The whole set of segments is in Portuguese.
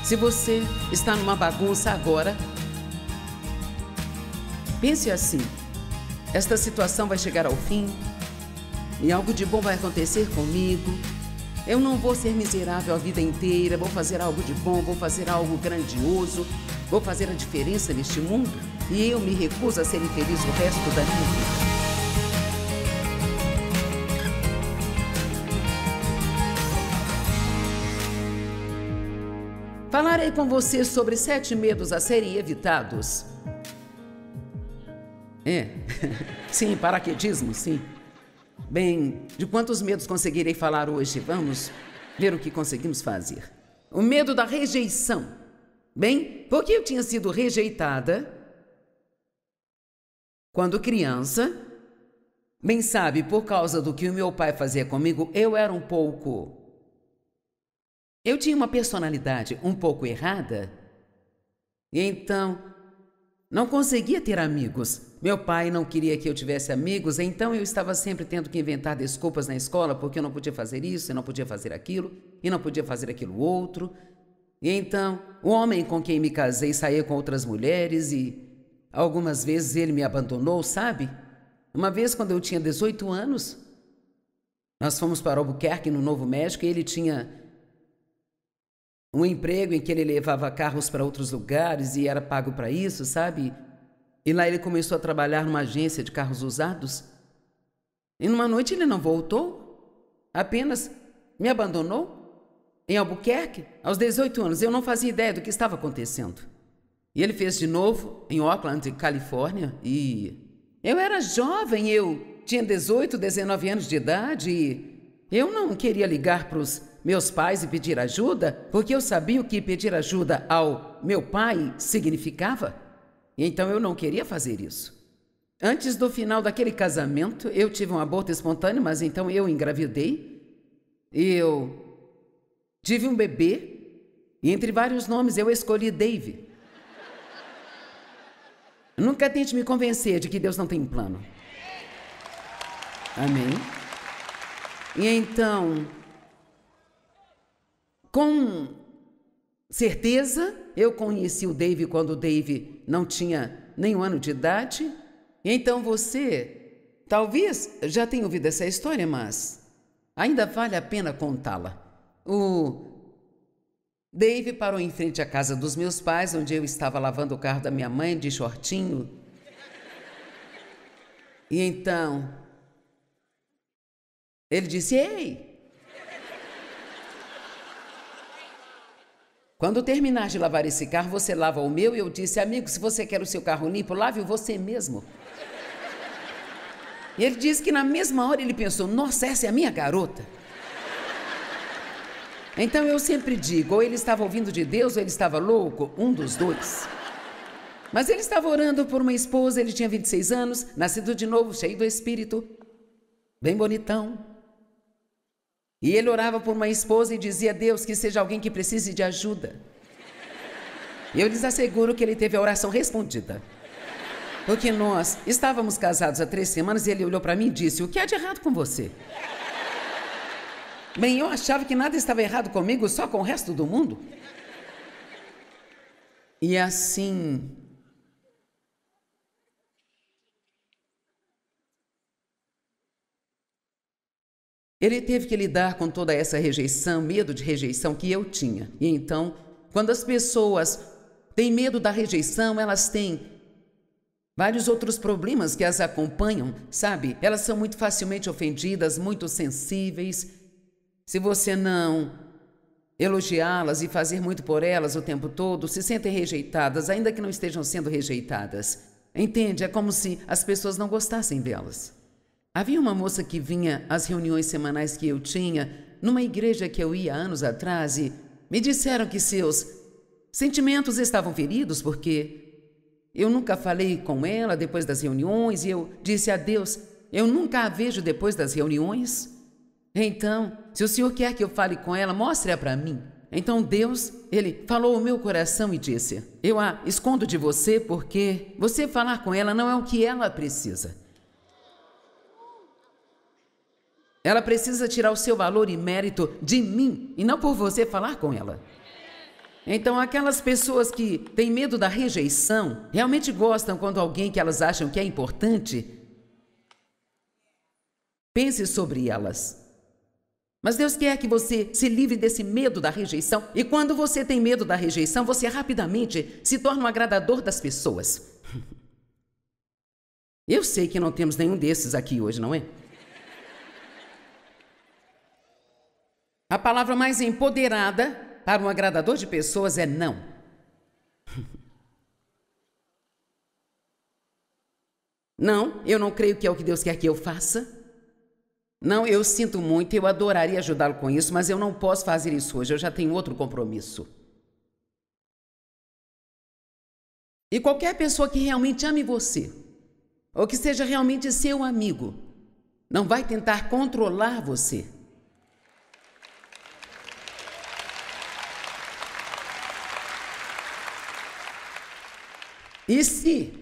Se você está numa bagunça agora, pense assim: esta situação vai chegar ao fim e algo de bom vai acontecer comigo. Eu não vou ser miserável a vida inteira, vou fazer algo de bom, vou fazer algo grandioso, vou fazer a diferença neste mundo e eu me recuso a ser infeliz o resto da minha vida. Falarei com você sobre 7 medos a serem evitados. Sim, paraquedismo, sim. Bem, de quantos medos conseguirei falar hoje? Vamos ver o que conseguimos fazer. O medo da rejeição. Bem, porque eu tinha sido rejeitada quando criança. Bem, sabe, por causa do que o meu pai fazia comigo, eu tinha uma personalidade um pouco errada. E então, não conseguia ter amigos. Meu pai não queria que eu tivesse amigos, então eu estava sempre tendo que inventar desculpas na escola porque eu não podia fazer isso, eu não podia fazer aquilo, e não podia fazer aquilo outro. E então, o homem com quem me casei saía com outras mulheres e algumas vezes ele me abandonou, sabe? Uma vez, quando eu tinha 18 anos, nós fomos para Albuquerque, no Novo México, e ele tinha um emprego em que ele levava carros para outros lugares e era pago para isso, sabe? E lá ele começou a trabalhar numa agência de carros usados. E numa noite ele não voltou, apenas me abandonou em Albuquerque, aos 18 anos. Eu não fazia ideia do que estava acontecendo. E ele fez de novo em Oakland, Califórnia, e eu era jovem, eu tinha 18, 19 anos de idade e eu não queria ligar para os meus pais e pedir ajuda, porque eu sabia o que pedir ajuda ao meu pai significava. Então eu não queria fazer isso. Antes do final daquele casamento, eu tive um aborto espontâneo, mas então eu engravidei. Eu tive um bebê, e entre vários nomes eu escolhi Dave. Nunca tente me convencer de que Deus não tem um plano. Amém? E então, com certeza, eu conheci o Dave quando o Dave não tinha nem 1 ano de idade. Então você, talvez já tenha ouvido essa história, mas ainda vale a pena contá-la. O Dave parou em frente à casa dos meus pais, onde eu estava lavando o carro da minha mãe de shortinho. E então, ele disse: "Ei! Quando terminar de lavar esse carro, você lava o meu." E eu disse: "Amigo, se você quer o seu carro limpo, lave-o você mesmo." E ele disse que na mesma hora ele pensou: "Nossa, essa é a minha garota." Então eu sempre digo, ou ele estava ouvindo de Deus, ou ele estava louco, um dos dois. Mas ele estava orando por uma esposa, ele tinha 26 anos, nascido de novo, cheio do Espírito, bem bonitão. E ele orava por uma esposa e dizia: "Deus, que seja alguém que precise de ajuda." E eu lhes asseguro que ele teve a oração respondida. Porque nós estávamos casados há 3 semanas e ele olhou para mim e disse: "O que há de errado com você?" Bem, eu achava que nada estava errado comigo, só com o resto do mundo. E assim, ele teve que lidar com toda essa rejeição, medo de rejeição que eu tinha. E então, quando as pessoas têm medo da rejeição, elas têm vários outros problemas que as acompanham, sabe? Elas são muito facilmente ofendidas, muito sensíveis. Se você não elogiá-las e fazer muito por elas o tempo todo, se sentem rejeitadas, ainda que não estejam sendo rejeitadas. Entende? É como se as pessoas não gostassem delas. Havia uma moça que vinha às reuniões semanais que eu tinha, numa igreja que eu ia há anos atrás, e me disseram que seus sentimentos estavam feridos porque eu nunca falei com ela depois das reuniões, e eu disse a Deus: "Eu nunca a vejo depois das reuniões. Então, se o Senhor quer que eu fale com ela, mostre-a para mim." Então Deus, Ele falou ao meu coração e disse: "Eu a escondo de você porque você falar com ela não é o que ela precisa. Ela precisa tirar o seu valor e mérito de mim e não por você falar com ela." Então, aquelas pessoas que têm medo da rejeição, realmente gostam quando alguém que elas acham que é importante, pense sobre elas. Mas Deus quer que você se livre desse medo da rejeição. E quando você tem medo da rejeição, você rapidamente se torna um agradador das pessoas. Eu sei que não temos nenhum desses aqui hoje, não é? A palavra mais empoderada para um agradador de pessoas é não. Não, eu não creio que é o que Deus quer que eu faça. Não, eu sinto muito, eu adoraria ajudá-lo com isso, mas eu não posso fazer isso hoje, eu já tenho outro compromisso. E qualquer pessoa que realmente ame você, ou que seja realmente seu amigo, não vai tentar controlar você. E se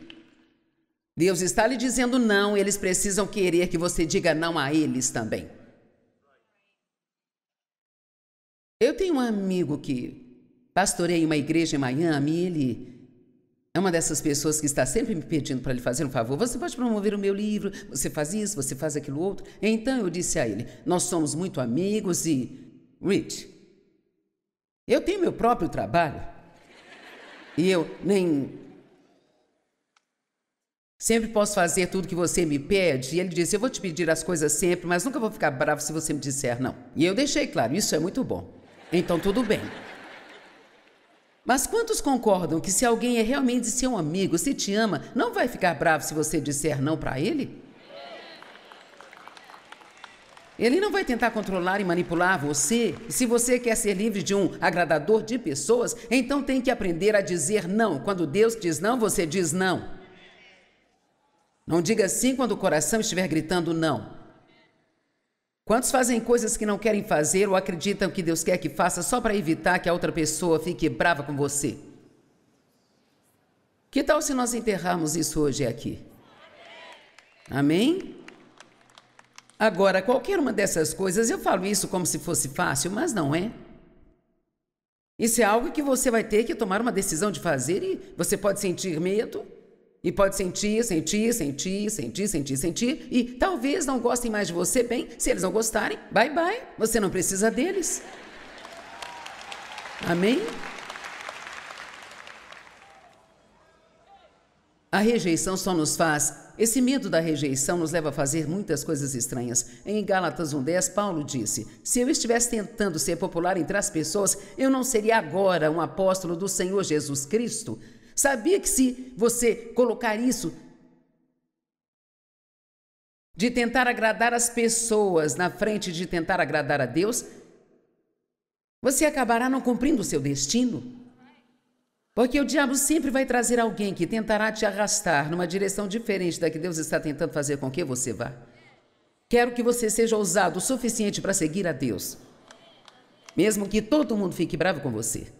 Deus está lhe dizendo não, eles precisam querer que você diga não a eles também. Eu tenho um amigo que pastoreia uma igreja em Miami e ele é uma dessas pessoas que está sempre me pedindo para lhe fazer um favor. Você pode promover o meu livro, você faz isso, você faz aquilo outro. Então eu disse a ele, nós somos muito amigos e... Rich, eu tenho meu próprio trabalho e eu nem... Sempre posso fazer tudo que você me pede. E ele disse, eu vou te pedir as coisas sempre, mas nunca vou ficar bravo se você me disser não. E eu deixei claro, isso é muito bom. Então tudo bem. Mas quantos concordam que se alguém é realmente seu amigo, se te ama, não vai ficar bravo se você disser não para ele? Ele não vai tentar controlar e manipular você. E se você quer ser livre de um agradador de pessoas, então tem que aprender a dizer não. Quando Deus diz não, você diz não. Não diga sim quando o coração estiver gritando não. Quantos fazem coisas que não querem fazer ou acreditam que Deus quer que faça só para evitar que a outra pessoa fique brava com você? Que tal se nós enterrarmos isso hoje aqui? Amém? Agora, qualquer uma dessas coisas, eu falo isso como se fosse fácil, mas não é. Isso é algo que você vai ter que tomar uma decisão de fazer e você pode sentir medo. E pode sentir, e talvez não gostem mais de você. Bem, se eles não gostarem, bye bye, você não precisa deles. Amém? A rejeição só nos faz, esse medo da rejeição nos leva a fazer muitas coisas estranhas. Em Gálatas 1:10, Paulo disse, se eu estivesse tentando ser popular entre as pessoas, eu não seria agora um apóstolo do Senhor Jesus Cristo. Sabia que se você colocar isso de tentar agradar as pessoas na frente de tentar agradar a Deus, você acabará não cumprindo o seu destino? Porque o diabo sempre vai trazer alguém que tentará te arrastar numa direção diferente da que Deus está tentando fazer com que você vá. Quero que você seja ousado o suficiente para seguir a Deus, mesmo que todo mundo fique bravo com você.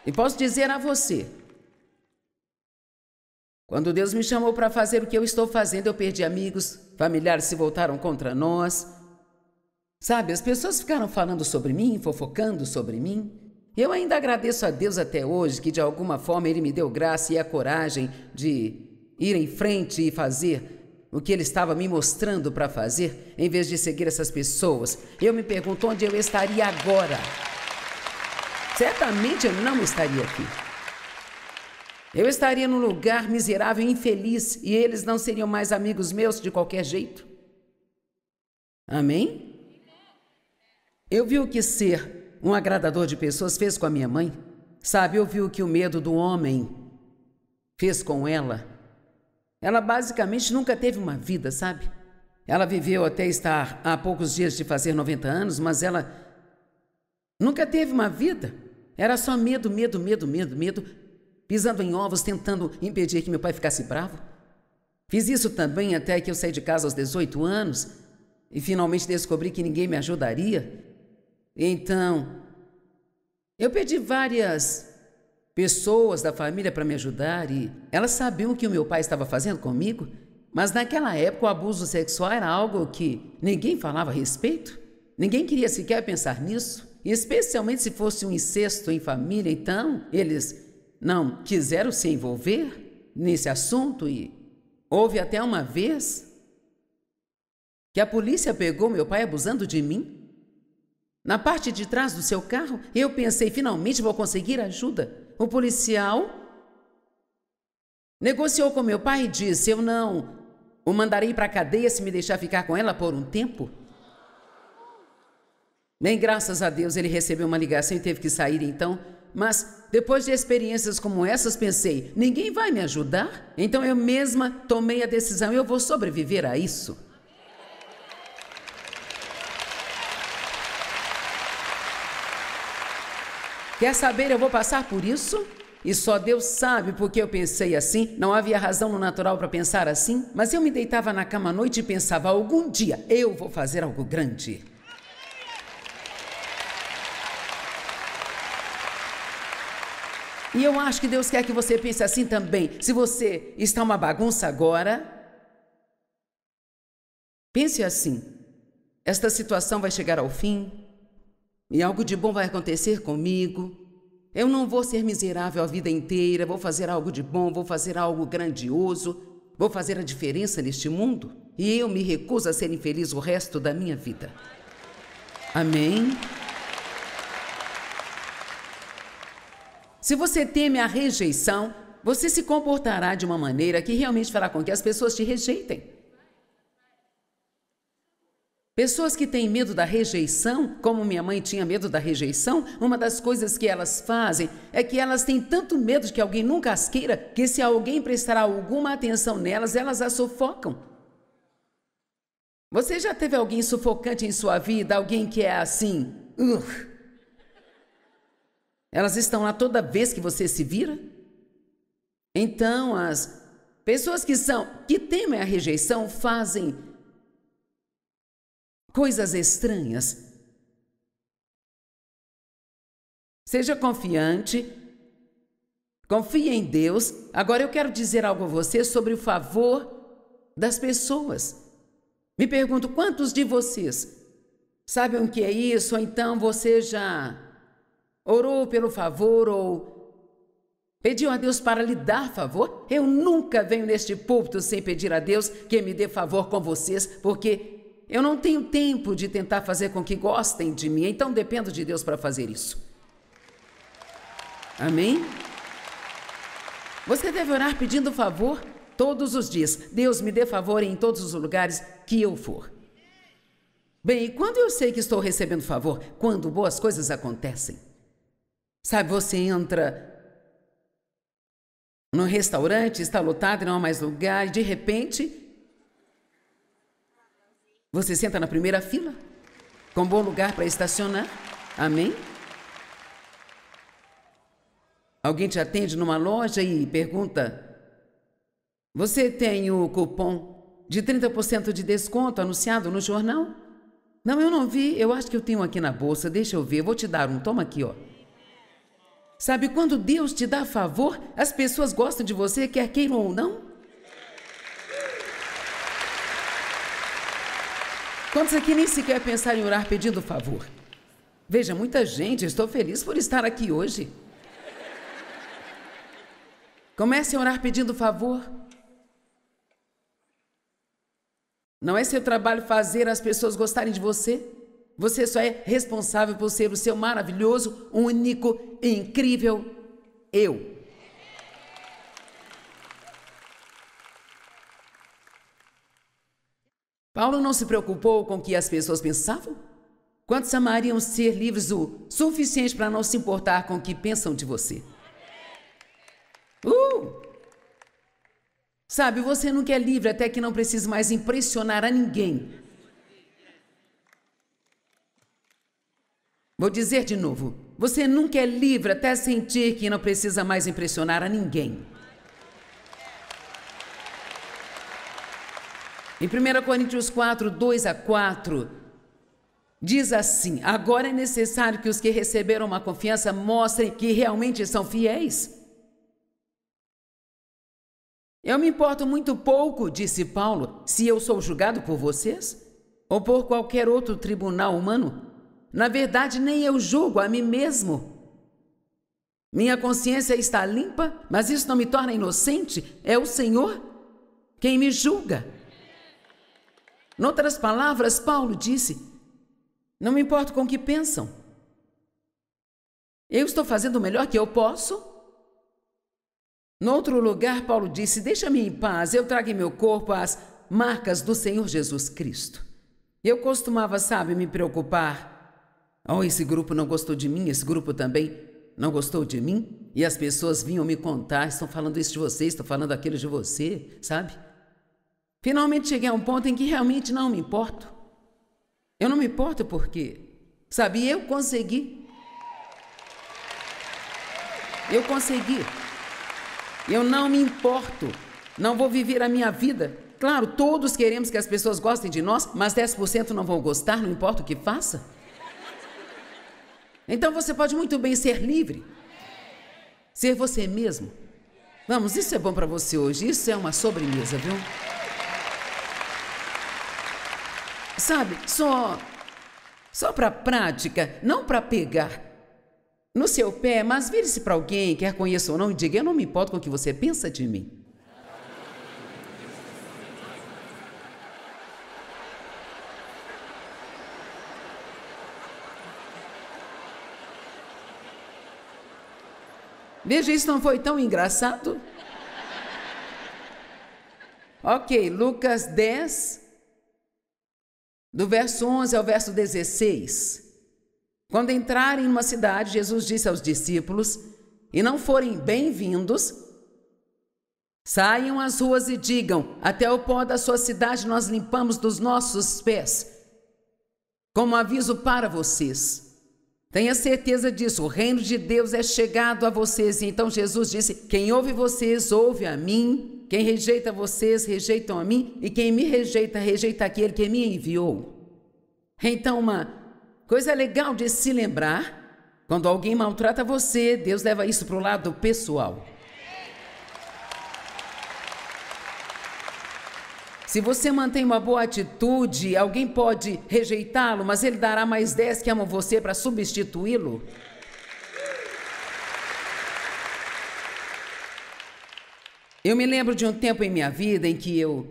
E posso dizer a você, quando Deus me chamou para fazer o que eu estou fazendo, eu perdi amigos, familiares se voltaram contra nós. Sabe, as pessoas ficaram falando sobre mim, fofocando sobre mim. Eu ainda agradeço a Deus até hoje que de alguma forma Ele me deu graça e a coragem de ir em frente e fazer o que Ele estava me mostrando para fazer, em vez de seguir essas pessoas. Eu me pergunto onde eu estaria agora. Certamente eu não estaria aqui. Eu estaria num lugar miserável e infeliz e eles não seriam mais amigos meus de qualquer jeito. Amém? Eu vi o que ser um agradador de pessoas fez com a minha mãe. Sabe, eu vi o que o medo do homem fez com ela. Ela basicamente nunca teve uma vida, sabe? Ela viveu até estar há poucos dias de fazer 90 anos, mas ela nunca teve uma vida. Era só medo, pisando em ovos, tentando impedir que meu pai ficasse bravo. Fiz isso também até que eu saí de casa aos 18 anos e finalmente descobri que ninguém me ajudaria. Então, eu pedi várias pessoas da família para me ajudar e elas sabiam o que o meu pai estava fazendo comigo, mas naquela época o abuso sexual era algo que ninguém falava a respeito. Ninguém queria sequer pensar nisso, especialmente se fosse um incesto em família. Então, eles não quiseram se envolver nesse assunto e houve até uma vez que a polícia pegou meu pai abusando de mim. Na parte de trás do seu carro, eu pensei, finalmente vou conseguir ajuda. O policial negociou com meu pai e disse, eu não o mandarei para a cadeia se me deixar ficar com ela por um tempo. Bem, graças a Deus, ele recebeu uma ligação e teve que sair então. Mas, depois de experiências como essas, pensei, ninguém vai me ajudar? Então eu mesma tomei a decisão, eu vou sobreviver a isso. Quer saber, eu vou passar por isso? E só Deus sabe porque eu pensei assim. Não havia razão no natural para pensar assim. Mas eu me deitava na cama à noite e pensava, algum dia eu vou fazer algo grande. E eu acho que Deus quer que você pense assim também. Se você está uma bagunça agora, pense assim, esta situação vai chegar ao fim e algo de bom vai acontecer comigo. Eu não vou ser miserável a vida inteira, vou fazer algo de bom, vou fazer algo grandioso, vou fazer a diferença neste mundo e eu me recuso a ser infeliz o resto da minha vida. Amém? Se você teme a rejeição, você se comportará de uma maneira que realmente fará com que as pessoas te rejeitem. Pessoas que têm medo da rejeição, como minha mãe tinha medo da rejeição, uma das coisas que elas fazem é que elas têm tanto medo de que alguém nunca as queira, que se alguém prestar alguma atenção nelas, elas as sufocam. Você já teve alguém sufocante em sua vida, alguém que é assim? Elas estão lá toda vez que você se vira? Então, as pessoas que temem a rejeição fazem coisas estranhas. Seja confiante, confie em Deus. Agora eu quero dizer algo a você sobre o favor das pessoas. Me pergunto, quantos de vocês sabem o que é isso? Ou então você já orou pelo favor ou pediu a Deus para lhe dar favor? Eu nunca venho neste púlpito sem pedir a Deus que me dê favor com vocês, porque eu não tenho tempo de tentar fazer com que gostem de mim, então dependo de Deus para fazer isso. Amém? Você deve orar pedindo favor todos os dias. Deus, me dê favor em todos os lugares que eu for. Bem, quando eu sei que estou recebendo favor? Quando boas coisas acontecem. Sabe, você entra num restaurante, está lotado, não há mais lugar, e de repente você senta na primeira fila, com bom lugar para estacionar. Amém? Alguém te atende numa loja e pergunta, você tem o cupom de 30% de desconto anunciado no jornal? Não, eu não vi, eu acho que eu tenho aqui na bolsa, deixa eu ver, vou te dar um, toma aqui, ó. Sabe, quando Deus te dá favor, as pessoas gostam de você, quer queiram ou não? Quantos aqui nem sequer pensaram em orar pedindo favor? Veja, muita gente, estou feliz por estar aqui hoje. Comece a orar pedindo favor. Não é seu trabalho fazer as pessoas gostarem de você. Você só é responsável por ser o seu maravilhoso, único e incrível eu. Paulo não se preocupou com o que as pessoas pensavam? Quantos amariam ser livres o suficiente para não se importar com o que pensam de você? Sabe, você nunca é livre até que não precise mais impressionar a ninguém. Vou dizer de novo, você nunca é livre até sentir que não precisa mais impressionar a ninguém. Em 1 Coríntios 4, 2 a 4, diz assim, agora é necessário que os que receberam uma confiança mostrem que realmente são fiéis. Eu me importo muito pouco, disse Paulo, se eu sou julgado por vocês. ou por qualquer outro tribunal humano. Na verdade, nem eu julgo a mim mesmo. Minha consciência está limpa, mas isso não me torna inocente. É o Senhor quem me julga. Em outras palavras, Paulo disse: não me importo com o que pensam. Eu estou fazendo o melhor que eu posso. No outro lugar, Paulo disse: deixa-me em paz, eu trago em meu corpo as marcas do Senhor Jesus Cristo. Eu costumava, sabe, me preocupar. Oh, esse grupo não gostou de mim, esse grupo também não gostou de mim. E as pessoas vinham me contar: estão falando isso de você, estão falando aquilo de você, sabe? Finalmente cheguei a um ponto em que realmente não me importo. Eu não me importo porque, sabe, eu consegui. Eu não me importo. Não vou viver a minha vida. Claro, todos queremos que as pessoas gostem de nós, mas 10% não vão gostar, não importa o que faça. Então você pode muito bem ser livre. Ser você mesmo. Vamos, isso é bom para você hoje. Isso é uma sobremesa, viu? Sabe, só para prática, não para pegar no seu pé, mas vire-se para alguém, quer conheça ou não, e diga: eu não me importo com o que você pensa de mim. Veja, isso não foi tão engraçado? Ok, Lucas 10, do verso 11 ao verso 16. Quando entrarem numa cidade, Jesus disse aos discípulos: e não forem bem-vindos, saiam às ruas e digam: até o pó da sua cidade nós limpamos dos nossos pés. Como aviso para vocês. Tenha certeza disso, o reino de Deus é chegado a vocês. E então Jesus disse: quem ouve vocês, ouve a mim. Quem rejeita vocês, rejeitam a mim. E quem me rejeita, rejeita aquele que me enviou. Então, uma coisa legal de se lembrar: quando alguém maltrata você, Deus leva isso para o lado pessoal. Se você mantém uma boa atitude, alguém pode rejeitá-lo, mas ele dará mais 10 que amam você para substituí-lo. Eu me lembro de um tempo em minha vida em que eu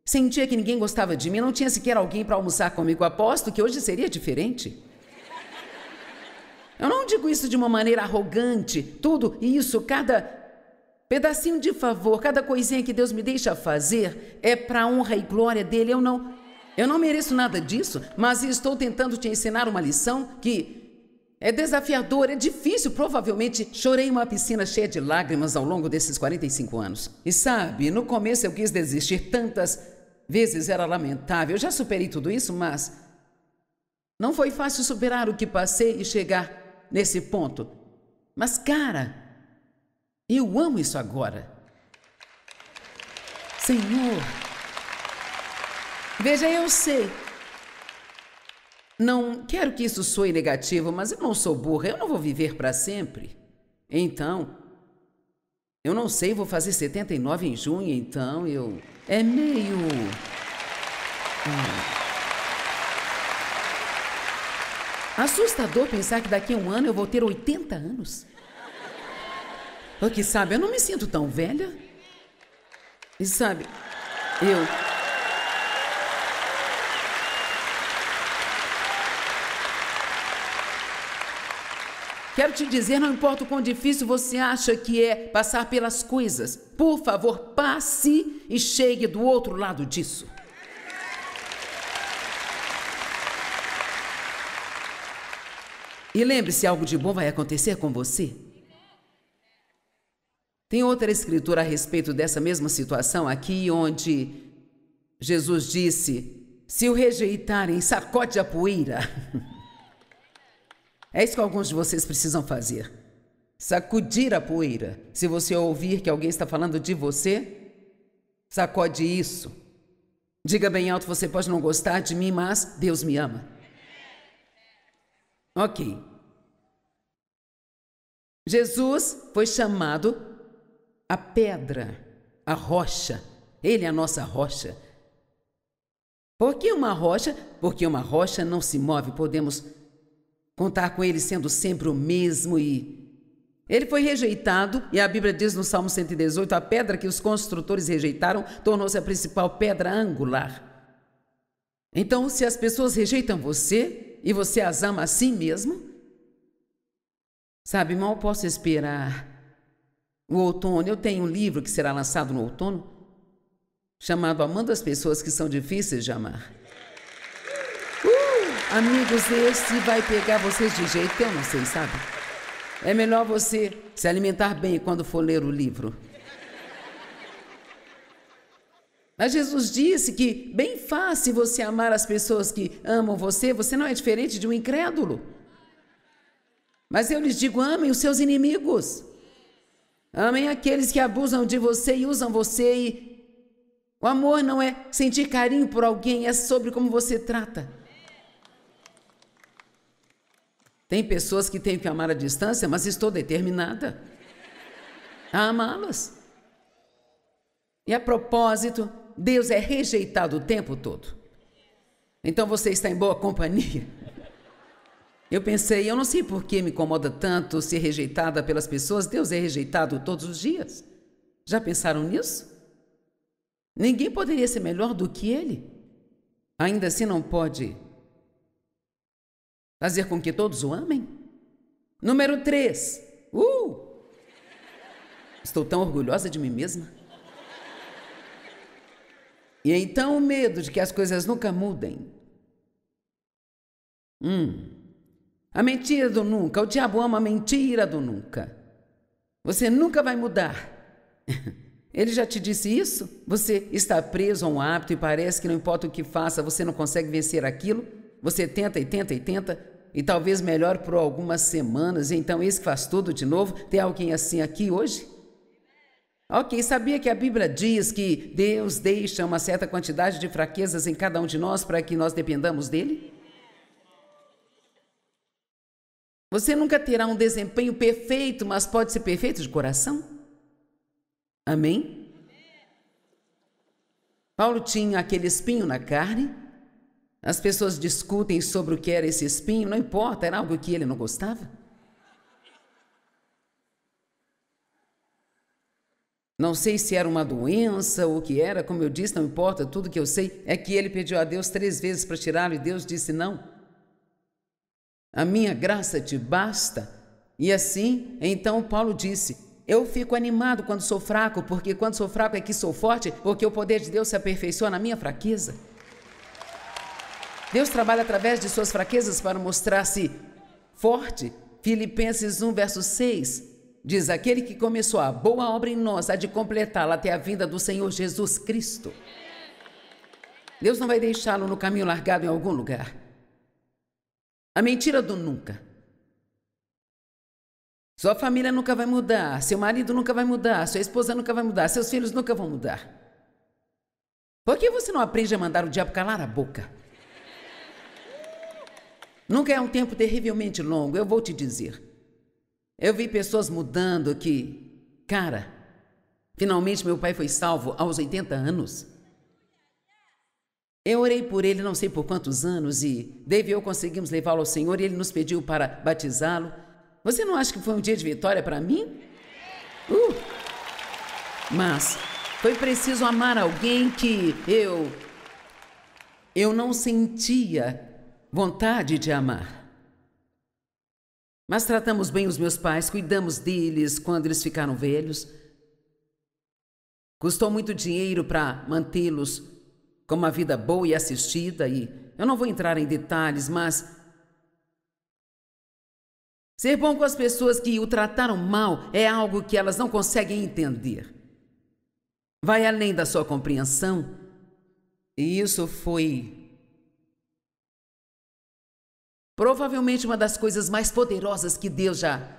sentia que ninguém gostava de mim, não tinha sequer alguém para almoçar comigo. Aposto que hoje seria diferente. Eu não digo isso de uma maneira arrogante. Tudo isso, cada pedacinho de favor, cada coisinha que Deus me deixa fazer é para a honra e glória dele. Eu não mereço nada disso, mas estou tentando te ensinar uma lição que é desafiadora, é difícil. Provavelmente chorei uma piscina cheia de lágrimas ao longo desses 45 anos. E sabe, no começo eu quis desistir tantas vezes, era lamentável. Eu já superei tudo isso, mas não foi fácil superar o que passei e chegar nesse ponto. Mas, cara, eu amo isso agora. Senhor, veja, eu sei. Não quero que isso soe negativo, mas eu não sou burra, eu não vou viver para sempre. Então, eu não sei, vou fazer 79 em junho, então é meio... assustador pensar que daqui a um ano eu vou ter 80 anos. Porque, sabe, eu não me sinto tão velha. E sabe, quero te dizer, não importa o quão difícil você acha que é passar pelas coisas, por favor, passe e chegue do outro lado disso. E lembre-se, algo de bom vai acontecer com você. Tem outra escritura a respeito dessa mesma situação aqui, onde Jesus disse: se o rejeitarem, sacode a poeira. É isso que alguns de vocês precisam fazer. Sacudir a poeira. Se você ouvir que alguém está falando de você, sacode isso. Diga bem alto: você pode não gostar de mim, mas Deus me ama. Ok. Jesus foi chamado a pedra, a rocha. Ele é a nossa rocha. Por que uma rocha? Porque uma rocha não se move. Podemos contar com ele sendo sempre o mesmo e... Ele foi rejeitado e a Bíblia diz no Salmo 118, a pedra que os construtores rejeitaram tornou-se a principal pedra angular. Então, se as pessoas rejeitam você e você as ama assim mesmo, sabe, mal posso esperar o outono. Eu tenho um livro que será lançado no outono, chamado Amando as Pessoas que São Difíceis de Amar. Amigos, esse vai pegar vocês de jeito que eu não sei, sabe? É melhor você se alimentar bem quando for ler o livro. Mas Jesus disse que bem fácil você amar as pessoas que amam você, você não é diferente de um incrédulo. Mas eu lhes digo, amem os seus inimigos. Amem aqueles que abusam de você e usam você. E o amor não é sentir carinho por alguém, é sobre como você trata. Tem pessoas que tenho que amar à distância, mas estou determinada a amá-las. E a propósito, Deus é rejeitado o tempo todo. Então você está em boa companhia. Eu pensei, eu não sei por que me incomoda tanto ser rejeitada pelas pessoas. Deus é rejeitado todos os dias. Já pensaram nisso? Ninguém poderia ser melhor do que Ele. Ainda assim não pode fazer com que todos o amem? Número 3. Estou tão orgulhosa de mim mesma. E então o medo de que as coisas nunca mudem. A mentira do nunca. O diabo ama a mentira do nunca. Você nunca vai mudar. Ele já te disse isso? Você está preso a um hábito e parece que não importa o que faça, você não consegue vencer aquilo? Você tenta e tenta e tenta, e talvez melhore por algumas semanas, e então esse que faz tudo de novo. Tem alguém assim aqui hoje? Ok, sabia que a Bíblia diz que Deus deixa uma certa quantidade de fraquezas em cada um de nós para que nós dependamos dele? Você nunca terá um desempenho perfeito, mas pode ser perfeito de coração? Amém? Paulo tinha aquele espinho na carne. As pessoas discutem sobre o que era esse espinho, não importa, era algo que ele não gostava. Não sei se era uma doença ou o que era, como eu disse, não importa, tudo que eu sei é que ele pediu a Deus 3 vezes para tirá-lo e Deus disse não. A minha graça te basta. E assim, então Paulo disse, eu fico animado quando sou fraco, porque quando sou fraco é que sou forte, porque o poder de Deus se aperfeiçoa na minha fraqueza. Deus trabalha através de suas fraquezas para mostrar-se forte. Filipenses 1, verso 6, diz, aquele que começou a boa obra em nós, há de completá-la até a vinda do Senhor Jesus Cristo. Deus não vai deixá-lo no caminho largado em algum lugar. A mentira do nunca. Sua família nunca vai mudar, seu marido nunca vai mudar, sua esposa nunca vai mudar, seus filhos nunca vão mudar. Por que você não aprende a mandar o diabo calar a boca? Nunca é um tempo terrivelmente longo, eu vou te dizer. Eu vi pessoas mudando que, cara, finalmente meu pai foi salvo aos 80 anos. Eu orei por ele não sei por quantos anos e Dave e eu conseguimos levá-lo ao Senhor e ele nos pediu para batizá-lo. Você não acha que foi um dia de vitória para mim? Mas foi preciso amar alguém que eu não sentia vontade de amar. Mas tratamos bem os meus pais, cuidamos deles quando eles ficaram velhos. Custou muito dinheiro para mantê-los com uma vida boa e assistida, e eu não vou entrar em detalhes, mas ser bom com as pessoas que o trataram mal é algo que elas não conseguem entender. Vai além da sua compreensão, e isso foi provavelmente uma das coisas mais poderosas que Deus já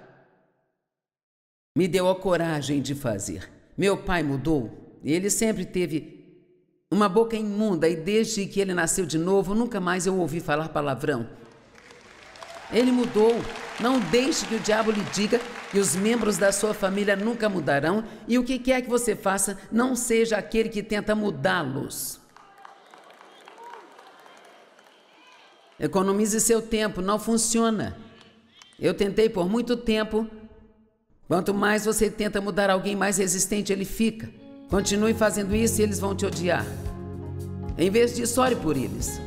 me deu a coragem de fazer. Meu pai mudou. Ele sempre teve uma boca imunda e desde que ele nasceu de novo, nunca mais eu ouvi falar palavrão. Ele mudou. Não deixe que o diabo lhe diga que os membros da sua família nunca mudarão e o que quer que você faça, não seja aquele que tenta mudá-los. Economize seu tempo, não funciona. Eu tentei por muito tempo. Quanto mais você tenta mudar alguém, mais resistente ele fica. Continue fazendo isso e eles vão te odiar. Em vez disso, ore por eles.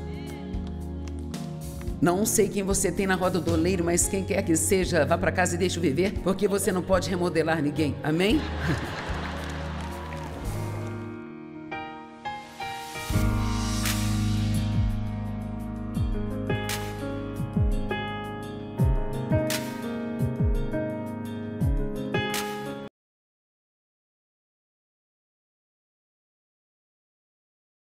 Não sei quem você tem na roda do oleiro, mas quem quer que seja, vá para casa e deixe-o viver, porque você não pode remodelar ninguém. Amém?